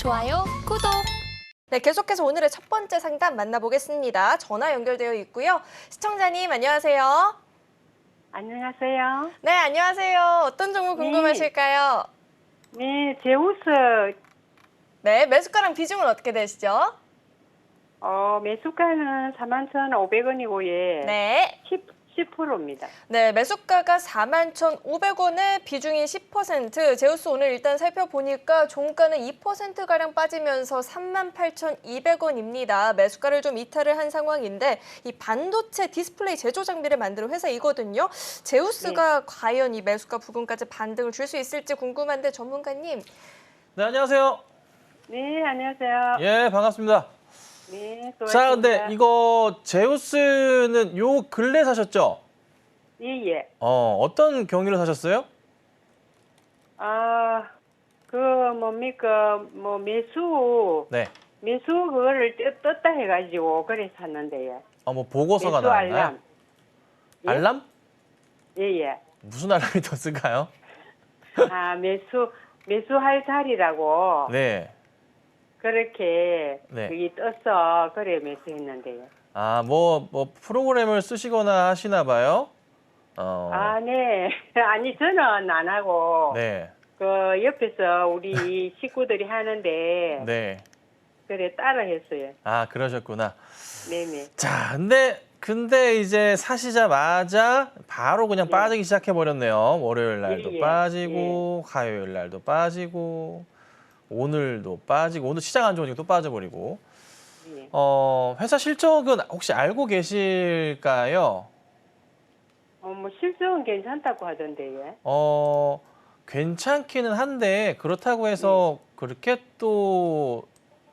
좋아요, 구독. 네, 계속해서 오늘의 첫 번째 상담 만나보겠습니다. 전화 연결되어 있고요. 시청자님 안녕하세요. 안녕하세요. 네, 안녕하세요. 어떤 종목 궁금하실까요? 네, 제우스, 네, 매수가랑 비중은 어떻게 되시죠? 매수가는 41,500원이고, 예. 네. 10%입니다. 네, 매수가가 41,500원에 비중이 10%. 제우스 오늘 일단 살펴보니까 종가는 2%가량 빠지면서 38,200원입니다. 매수가를 좀 이탈을 한 상황인데 이 반도체 디스플레이 제조 장비를 만드는 회사이거든요. 제우스가 과연 이 매수가 부분까지 반등을 줄 수 있을지 궁금한데 전문가님. 네, 안녕하세요. 네, 안녕하세요. 예, 반갑습니다. 네, 자, 수고하셨습니다. 근데 이거 제우스는 요 근래 사셨죠? 예, 예. 어떤 경위로 사셨어요? 뭡니까, 네. 매수 그거를 떴다 해가지고, 그래 샀는데요. 뭐 보고서가 매수 나왔나요? 알람. 예? 알람? 예, 예. 무슨 알람이 떴을까요? 매수할 자리라고. 네. 그렇게, 네. 그게 떠서, 그래 매수했는데요. 뭐 프로그램을 쓰시거나 하시나 봐요? 네. 아니, 저는 안 하고, 네. 그, 옆에서 우리 식구들이 하는데, 네. 그래, 따라 했어요. 그러셨구나. 네네. 자, 근데 이제 사시자마자 바로 그냥 빠지기 시작해 버렸네요. 월요일 날도 예, 예. 빠지고, 화요일 날도 빠지고, 오늘도 빠지고, 오늘 시장 안 좋으니까 또 빠져버리고. 예. 회사 실적은 혹시 알고 계실까요? 실적은 괜찮다고 하던데요. 괜찮기는 한데 그렇다고 해서 그렇게 또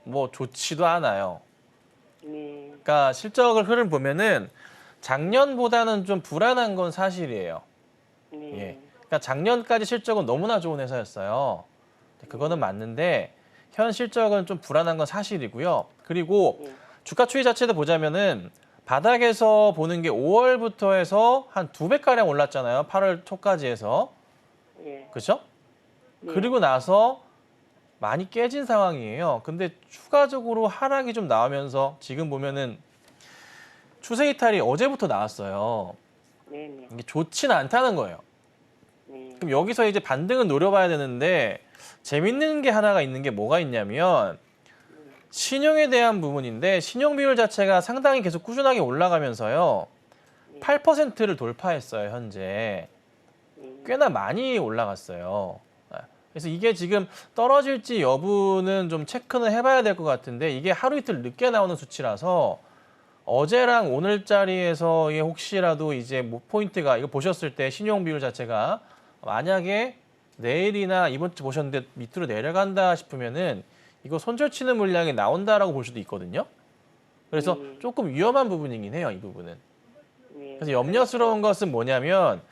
뭐 좋지도 않아요. 네. 그러니까 실적을 흐름 보면은 작년보다는 좀 불안한 건 사실이에요. 네. 예. 그러니까 작년까지 실적은 너무나 좋은 회사였어요. 그거는 맞는데 현 실적은 좀 불안한 건 사실이고요. 그리고 주가 추이 자체도 보자면은 바닥에서 보는 게 5월부터 해서 한 2배가량 올랐잖아요. 8월 초까지 해서. 예. 그렇죠? 네. 그리고 나서 많이 깨진 상황이에요. 근데 추가적으로 하락이 좀 나오면서 지금 보면은 추세 이탈이 어제부터 나왔어요. 네네. 이게 좋지는 않다는 거예요. 네. 그럼 여기서 이제 반등을 노려봐야 되는데 재밌는 게 하나가 있는 게 뭐가 있냐면 신용에 대한 부분인데 신용 비율 자체가 상당히 계속 꾸준하게 올라가면서요. 8%를 돌파했어요, 현재. 꽤나 많이 올라갔어요. 그래서 이게 지금 떨어질지 여부는 좀 체크는 해봐야 될 것 같은데 이게 하루 이틀 늦게 나오는 수치라서 어제랑 오늘자리에서의 혹시라도 이제 뭐 포인트가 이거 보셨을 때 신용 비율 자체가 만약에 내일이나 이번 주 보셨는데 밑으로 내려간다 싶으면은 이거 손절치는 물량이 나온다라고 볼 수도 있거든요. 그래서 조금 위험한 부분이긴 해요, 이 부분은. 그래서 염려스러운 것은 뭐냐면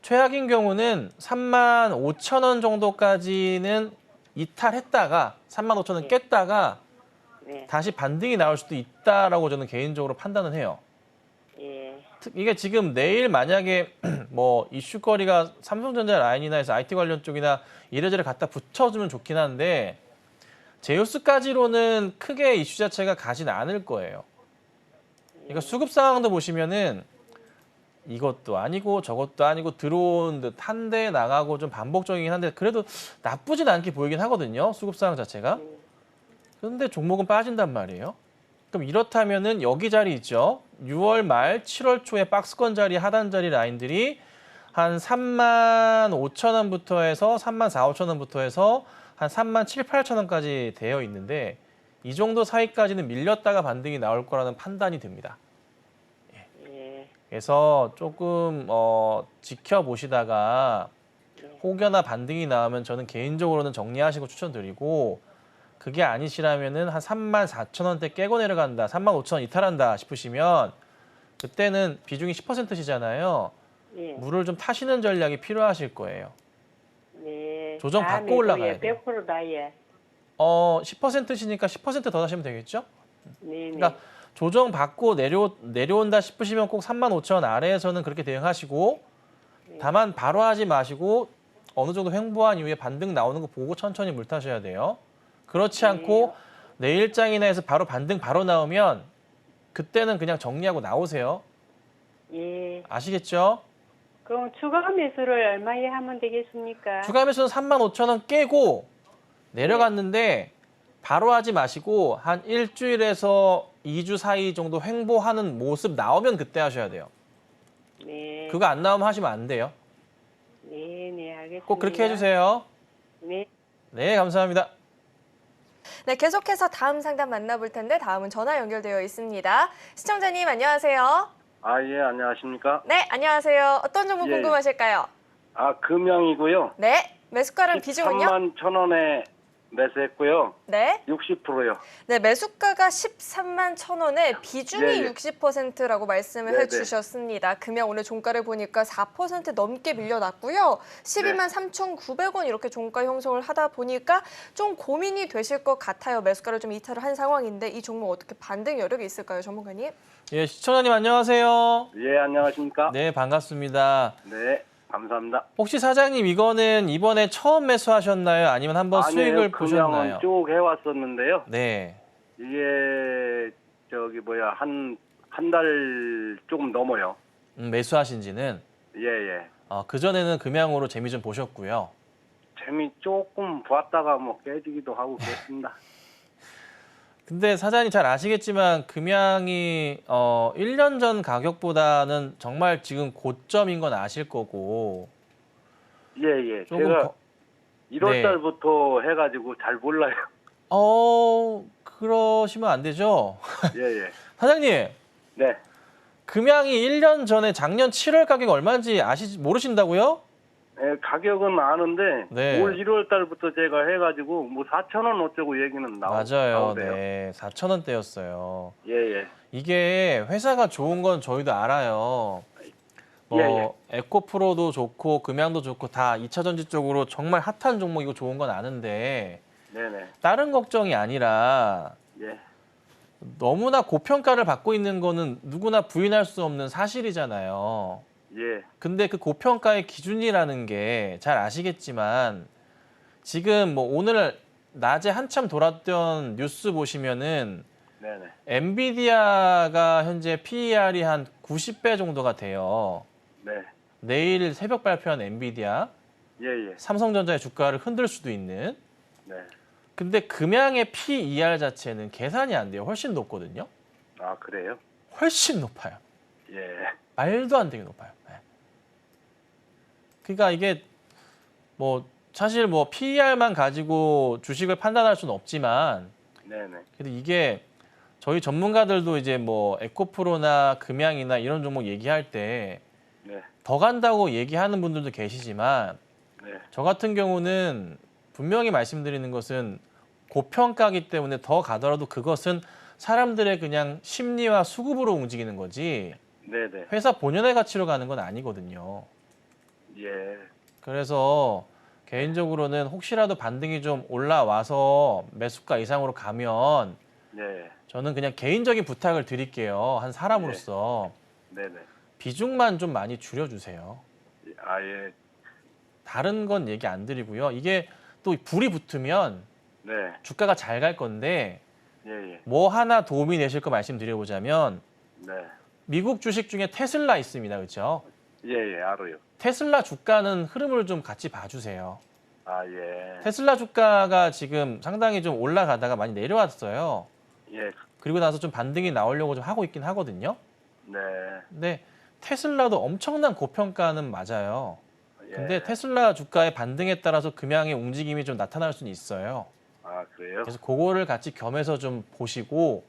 최악인 경우는 35,000원 정도까지는 이탈했다가 35,000원 깼다가 네. 다시 반등이 나올 수도 있다라고 저는 개인적으로 판단을 해요. 예. 이게 지금 내일 만약에 뭐 이슈거리가 삼성전자 라인이나 해서 IT 관련 쪽이나 이래저래 갖다 붙여주면 좋긴 한데 제우스까지로는 크게 이슈 자체가 가진 않을 거예요. 그러니까 수급 상황도 보시면은 이것도 아니고 저것도 아니고 들어온 듯 한데 나가고 좀 반복적이긴 한데 그래도 나쁘진 않게 보이긴 하거든요. 수급 상황 자체가. 그런데 종목은 빠진단 말이에요. 그럼 이렇다면은 여기 자리 있죠. 6월 말 7월 초에 박스권 자리 하단 자리 라인들이 한 35,000원부터 해서 34,000~35,000원부터 해서 한 37,000~38,000원까지 되어 있는데 이 정도 사이까지는 밀렸다가 반등이 나올 거라는 판단이 듭니다. 그래서 조금 지켜보시다가 혹여나 반등이 나오면 저는 개인적으로는 정리하시고 추천드리고 그게 아니시라면은 한 34,000원대 깨고 내려간다, 35,000원 이탈한다 싶으시면 그때는 비중이 10%시잖아요. 물을 좀 타시는 전략이 필요하실 거예요. 네. 조정 받고 올라가야 돼요. 100%다, 예. 10%시니까 10% 더 하시면 되겠죠? 네네. 그러니까 조정 받고 내려온다 싶으시면 꼭 35,000원 아래에서는 그렇게 대응하시고 다만 바로 하지 마시고 어느 정도 횡보한 이후에 반등 나오는 거 보고 천천히 물 타셔야 돼요. 그렇지 않고 내일장이나 해서 바로 반등 바로 나오면 그때는 그냥 정리하고 나오세요. 예. 아시겠죠? 그럼 추가 매수를 얼마에 하면 되겠습니까? 추가 매수는 35,000원 깨고 내려갔는데 바로 하지 마시고 한 일주일에서 2주 사이 정도 횡보하는 모습 나오면 그때 하셔야 돼요. 네. 그거 안 나오면 하시면 안 돼요. 네, 네, 알겠습니다. 꼭 그렇게 해주세요. 네. 네, 감사합니다. 네, 계속해서 다음 상담 만나볼 텐데 다음은 전화 연결되어 있습니다. 시청자님 안녕하세요. 아, 예, 안녕하십니까? 네, 안녕하세요. 어떤 종목 예. 궁금하실까요? 아, 금형이고요. 네, 매수가랑 비중은요? 13만 1,000원에 매수했고요. 네. 60%요. 네, 매수가가 13만 1,000원에 비중이 예, 예. 60%라고 말씀을 네, 해주셨습니다. 금양 오늘 종가를 보니까 4% 넘게 밀려났고요. 12만 네. 3,900원 이렇게 종가 형성을 하다 보니까 좀 고민이 되실 것 같아요. 매수가를 좀 이탈을 한 상황인데 이 종목 어떻게 반등 여력이 있을까요, 전문가님? 예, 시청자님 안녕하세요. 예, 안녕하십니까? 네, 반갑습니다. 네, 감사합니다. 혹시 사장님 이거는 이번에 처음 매수하셨나요? 아니면 한번 수익을 보셨나요? 금형은 쭉 해왔었는데요. 네. 이게, 한 달 조금 넘어요. 매수하신 지는 예, 예. 그전에는 금양으로 재미 좀 보셨고요. 재미 조금 봤다가 뭐 깨지기도 하고 그랬습니다. 근데 사장님 잘 아시겠지만 금양이 1년 전 가격보다는 정말 지금 고점인 건 아실 거고 예, 예. 조금 제가 1월 네. 달부터 해가지고 잘 몰라요. 그러시면 안 되죠. 예, 예. 사장님, 네. 금양이 1년 전에 작년 7월 가격 얼마인지 모르신다고요? 예, 가격은 아는데 네. 올 1월 달부터 제가 해가지고 뭐 4,000원 어쩌고 얘기는 맞아요. 나오대요. 네. 4,000원대였어요. 예, 예. 이게 회사가 좋은 건 저희도 알아요. 뭐 에코프로도 좋고 금양도 좋고 다 2차 전지 쪽으로 정말 핫한 종목이고 좋은 건 아는데 네네. 다른 걱정이 아니라 예. 너무나 고평가를 받고 있는 거는 누구나 부인할 수 없는 사실이잖아요. 예. 근데 그 고평가의 기준이라는 게 잘 아시겠지만 지금 뭐 오늘 낮에 한참 돌았던 뉴스 보시면은 네네. 엔비디아가 현재 PER이 한 90배 정도가 돼요. 네. 내일 새벽 발표한 엔비디아, 예, 예. 삼성전자의 주가를 흔들 수도 있는. 네. 근데 금양의 PER 자체는 계산이 안 돼요. 훨씬 높거든요. 아, 그래요? 훨씬 높아요. 예. 말도 안 되게 높아요. 네. 그러니까 이게 뭐 사실 뭐 PER만 가지고 주식을 판단할 수는 없지만 네네. 그래도 이게 저희 전문가들도 이제 뭐 에코프로나 금양이나 이런 종목 얘기할 때 네. 더 간다고 얘기하는 분들도 계시지만 네. 저 같은 경우는 분명히 말씀드리는 것은 고평가기 때문에 더 가더라도 그것은 사람들의 그냥 심리와 수급으로 움직이는 거지 네네. 회사 본연의 가치로 가는 건 아니거든요. 예. 그래서 개인적으로는 혹시라도 반등이 좀 올라와서 매수가 이상으로 가면 네. 저는 그냥 개인적인 부탁을 드릴게요. 한 사람으로서 네네. 비중만 좀 많이 줄여주세요. 아, 예. 다른 건 얘기 안 드리고요. 이게 또 불이 붙으면 네. 주가가 잘 갈 건데 예, 예. 뭐 하나 도움이 되실 거 말씀드려보자면 네. 미국 주식 중에 테슬라 있습니다. 그렇죠? 예, 예. 알아요. 테슬라 주가는 흐름을 좀 같이 봐주세요. 아, 예. 테슬라 주가가 지금 상당히 좀 올라가다가 많이 내려왔어요. 예. 그리고 나서 좀 반등이 나오려고 좀 하고 있긴 하거든요. 네. 근데 테슬라도 엄청난 고평가는 맞아요. 예. 근데 테슬라 주가의 반등에 따라서 금양의 움직임이 좀 나타날 수는 있어요. 아, 그래요? 그래서 그거를 같이 겸해서 좀 보시고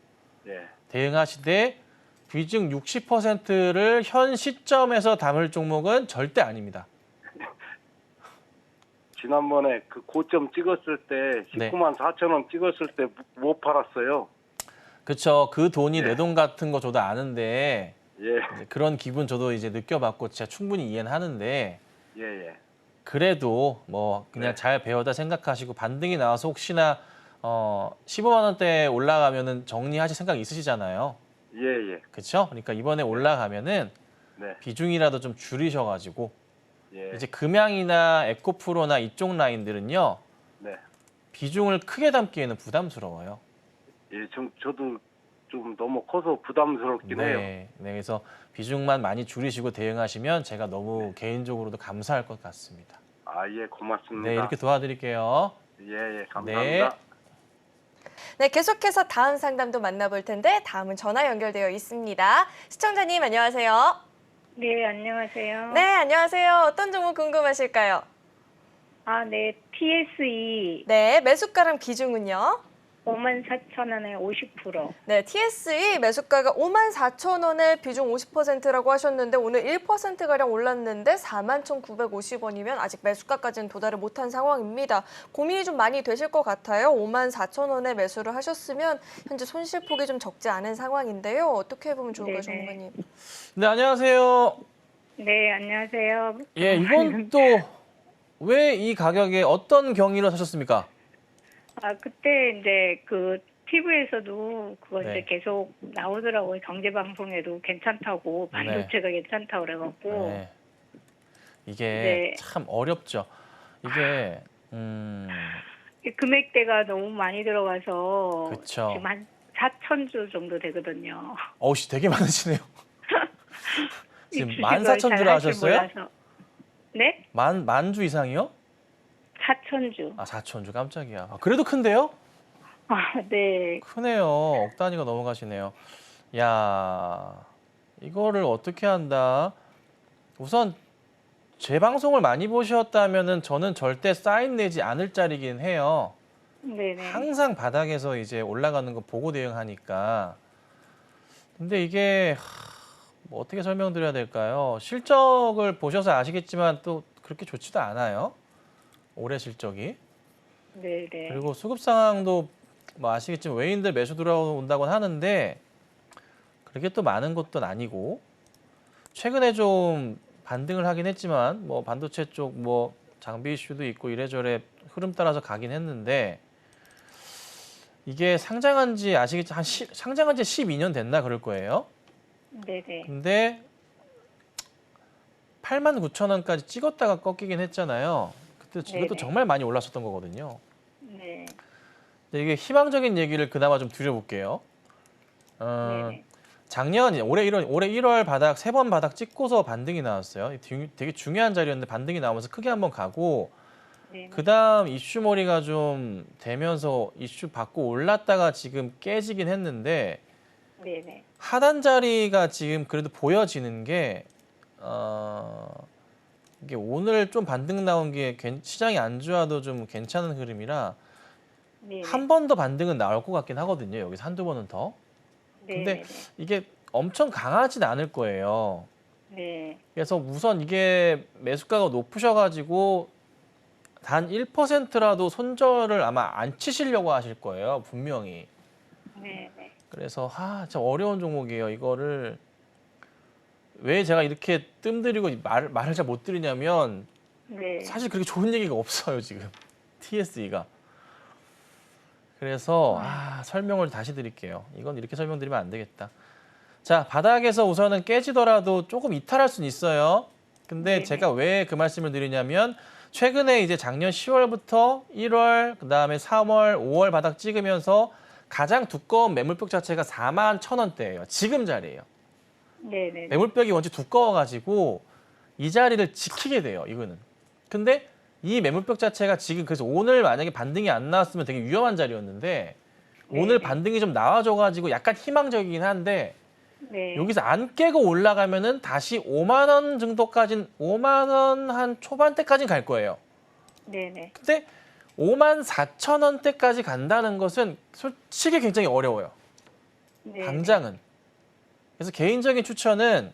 예. 대응하시되 비중 60%를 현 시점에서 담을 종목은 절대 아닙니다. 지난번에 그 고점 찍었을 때 네. 19만 4천 원 찍었을 때 못 팔았어요. 그렇죠. 그 돈이 네. 내 돈 같은 거 저도 아는데 예. 이제 그런 기분 저도 이제 느껴봤고 제가 충분히 이해는 하는데 예, 예. 그래도 뭐 그냥 네. 잘 배워다 생각하시고 반등이 나와서 혹시나 15만 원대에 올라가면은 정리하실 생각 있으시잖아요. 예, 예. 그렇죠? 그러니까 이번에 올라가면은 네. 비중이라도 좀 줄이셔가지고 예. 이제 금양이나 에코프로나 이쪽 라인들은요 네. 비중을 크게 담기에는 부담스러워요. 예, 저도 좀 너무 커서 부담스럽긴 해요. 네, 그래서 비중만 많이 줄이시고 대응하시면 제가 너무 개인적으로도 감사할 것 같습니다. 아, 예, 고맙습니다. 네, 이렇게 도와드릴게요. 예, 감사합니다. 네, 계속해서 다음 상담도 만나볼 텐데 다음은 전화 연결되어 있습니다. 시청자님 안녕하세요. 네, 안녕하세요. 네, 안녕하세요. 어떤 종목 궁금하실까요? 아, 네, TSE 네, 매수가랑 비중은요? 54,000원에 50%. 네, TSE 매수가가 54,000원에 비중 50%라고 하셨는데 오늘 1%가량 올랐는데 41,950원이면 아직 매수가까지는 도달을 못한 상황입니다. 고민이 좀 많이 되실 것 같아요. 54,000원에 매수를 하셨으면 현재 손실폭이 좀 적지 않은 상황인데요. 어떻게 해보면 좋을까요, 네네. 전문가님? 네, 안녕하세요. 네, 안녕하세요. 예, 이건 또 왜 이 가격에 어떤 경위로 사셨습니까? 아, 그때 이제 그 TV에서도 그거 네. 이제 계속 나오더라고요. 경제 방송에도 괜찮다고, 반도체가 괜찮다고 그래갖고. 네. 이게 네. 참 어렵죠. 이게 금액대가 너무 많이 들어가서 그쵸. 지금 한 4,000주 정도 되거든요. 어우씨 되게 많으시네요. 지금 주식을 14,000주라 잘 할줄 하셨어요? 몰라서. 네? 만주 이상이요? 4,000주. 아, 4,000주 깜짝이야. 아, 그래도 큰데요? 아, 네. 크네요. 억 단위가 넘어가시네요. 야, 이거를 어떻게 한다? 우선 제 방송을 많이 보셨다면은 저는 절대 사인 내지 않을 자리긴 해요. 네네. 항상 바닥에서 이제 올라가는 거 보고 대응하니까. 근데 이게 뭐 어떻게 설명드려야 될까요? 실적을 보셔서 아시겠지만 또 그렇게 좋지도 않아요. 올해 실적이. 네네. 그리고 수급 상황도 뭐 아시겠지만 외인들 매수 들어온다고 하는데 그렇게 또 많은 것도 아니고 최근에 좀 반등을 하긴 했지만 뭐 반도체 쪽 뭐 장비 이슈도 있고 이래저래 흐름 따라서 가긴 했는데 이게 상장한 지 아시겠지만 상장한 지 12년 됐나 그럴 거예요. 네네. 근데 89,000원까지 찍었다가 꺾이긴 했잖아요. 그때 이것도 네네. 정말 많이 올랐었던 거거든요. 네. 근데 이게 희망적인 얘기를 그나마 좀 드려볼게요. 네네. 작년 올해 1월 바닥 3번 바닥 찍고서 반등이 나왔어요. 되게 중요한 자리였는데 반등이 나오면서 크게 한번 가고 네네. 그다음 이슈머리가 좀 되면서 이슈 받고 올랐다가 지금 깨지긴 했는데 네네. 하단 자리가 지금 그래도 보여지는 게 이게 오늘 좀 반등 나온 게 시장이 안 좋아도 좀 괜찮은 흐름이라 네네. 한 번 더 반등은 나올 것 같긴 하거든요. 여기서 한두 번은 더. 근데 네네. 이게 엄청 강하진 않을 거예요. 네. 그래서 우선 이게 매수가가 높으셔가지고 단 1%라도 손절을 아마 안 치시려고 하실 거예요. 분명히. 네네. 그래서 참 어려운 종목이에요. 이거를 왜 제가 이렇게 뜸들이고 말을 잘 못 드리냐면 네. 사실 그렇게 좋은 얘기가 없어요. 지금 TSE가. 그래서 설명을 다시 드릴게요. 이건 이렇게 설명드리면 안 되겠다. 자, 바닥에서 우선은 깨지더라도 조금 이탈할 수는 있어요. 근데 네네. 제가 왜 그 말씀을 드리냐면 최근에 이제 작년 10월부터 1월, 그다음에 3월, 5월 바닥 찍으면서 가장 두꺼운 매물벽 자체가 41,000원대예요. 지금 자리예요. 네네. 매물벽이 원체 두꺼워가지고 이 자리를 지키게 돼요. 이거는. 근데 이 매물벽 자체가 지금 그래서 오늘 만약에 반등이 안 나왔으면 되게 위험한 자리였는데 오늘 반등이 좀 나와줘가지고 약간 희망적이긴 한데 네. 여기서 안 깨고 올라가면은 다시 5만 원 정도까지는 5만 원 한 초반대까지는 갈 거예요. 네네. 근데 54,000원대까지 간다는 것은 솔직히 굉장히 어려워요. 네. 당장은. 그래서 개인적인 추천은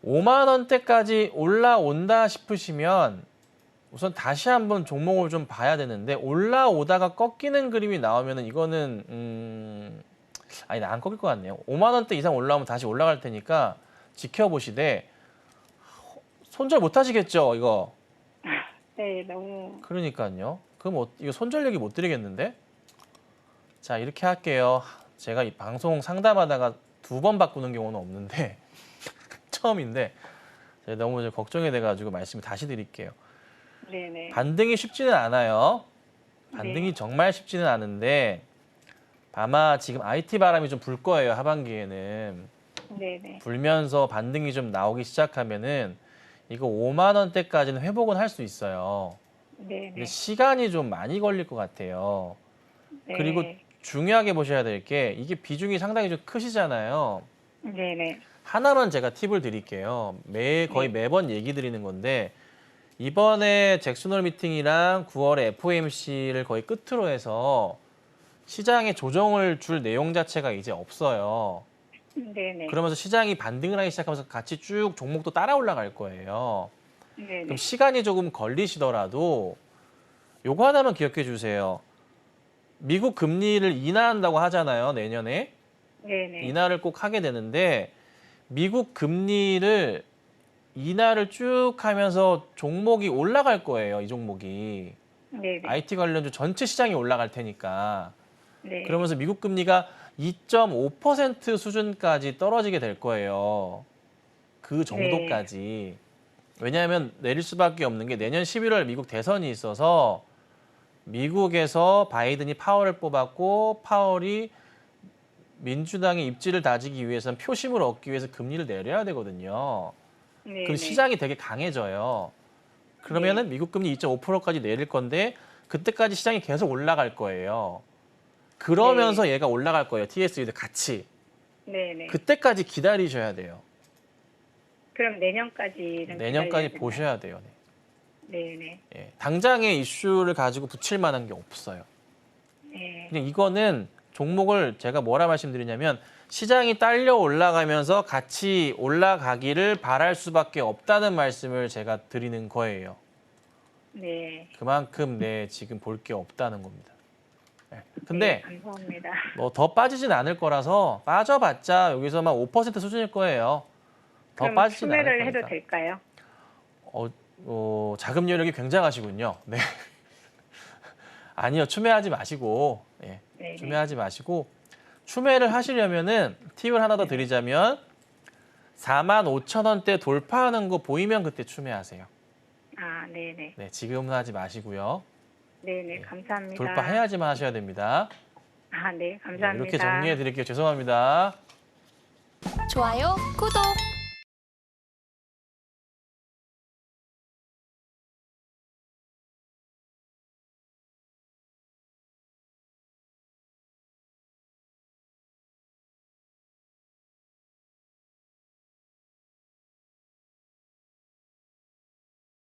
5만 원대까지 올라온다 싶으시면 우선 다시 한번 종목을 좀 봐야 되는데 올라오다가 꺾이는 그림이 나오면은 이거는 아니 안 꺾일 것 같네요. 5만 원대 이상 올라오면 다시 올라갈 테니까 지켜보시되 손절 못 하시겠죠, 이거. 네, 너무. 그러니까요. 그럼 이거 손절 얘기 못 드리겠는데? 자, 이렇게 할게요. 제가 이 방송 상담하다가 2번 바꾸는 경우는 없는데 처음인데 제가 너무 걱정이 돼가지고 말씀을 다시 드릴게요. 네네. 반등이 쉽지는 않아요. 반등이 정말 쉽지는 않은데 아마 지금 IT 바람이 좀 불 거예요. 하반기에는. 네네. 불면서 반등이 좀 나오기 시작하면은 이거 5만 원대까지는 회복은 할 수 있어요. 네네. 근데 시간이 좀 많이 걸릴 것 같아요. 네. 그리고 중요하게 보셔야 될 게 이게 비중이 상당히 좀 크시잖아요. 네네. 하나만 제가 팁을 드릴게요. 거의 매번 얘기 드리는 건데 이번에 잭슨홀 미팅이랑 9월에 FOMC를 거의 끝으로 해서 시장에 조정을 줄 내용 자체가 이제 없어요. 네네. 그러면서 시장이 반등을 하기 시작하면서 같이 쭉 종목도 따라 올라갈 거예요. 네네. 그럼 시간이 조금 걸리시더라도 요거 하나만 기억해 주세요. 미국 금리를 인하한다고 하잖아요, 내년에. 네네. 인하를 꼭 하게 되는데 미국 금리를 인하를 쭉 하면서 종목이 올라갈 거예요, 이 종목이. 네네. IT 관련주 전체 시장이 올라갈 테니까. 네. 그러면서 미국 금리가 2.5% 수준까지 떨어지게 될 거예요. 그 정도까지. 왜냐하면 내릴 수밖에 없는 게 내년 11월 미국 대선이 있어서 미국에서 바이든이 파월을 뽑았고 파월이 민주당의 입지를 다지기 위해서는 표심을 얻기 위해서 금리를 내려야 되거든요. 네네. 그럼 시장이 되게 강해져요. 그러면은 미국 금리 2.5%까지 내릴 건데 그때까지 시장이 계속 올라갈 거예요. 그러면서 얘가 올라갈 거예요. TSU도 같이. 네네. 그때까지 기다리셔야 돼요. 그럼 내년까지는 내년까지 기다려야 보셔야 돼요. 되나요? 네네. 예, 당장의 이슈를 가지고 붙일 만한 게 없어요. 네. 그냥 이거는 종목을 제가 뭐라 말씀드리냐면 시장이 딸려 올라가면서 같이 올라가기를 바랄 수밖에 없다는 말씀을 제가 드리는 거예요. 네. 그만큼 지금 볼 게 없다는 겁니다. 예, 근데 네, 감사합니다. 뭐 더 빠지진 않을 거라서 빠져봤자 여기서만 5% 수준일 거예요. 더 그럼 빠지진 않을 추매를 거니까. 해도 될까요? 자금 여력이 굉장하시군요. 네. 아니요, 추매하지 마시고, 예, 네네. 추매하지 마시고, 추매를 하시려면은 팁을 하나 더 드리자면 45,000원대 돌파하는 거 보이면 그때 추매하세요. 아, 네네. 네, 지금은 하지 마시고요. 네네, 감사합니다. 돌파해야지만 하셔야 됩니다. 아, 네, 네, 감사합니다. 이렇게 정리해 드릴게요. 죄송합니다. 좋아요, 구독.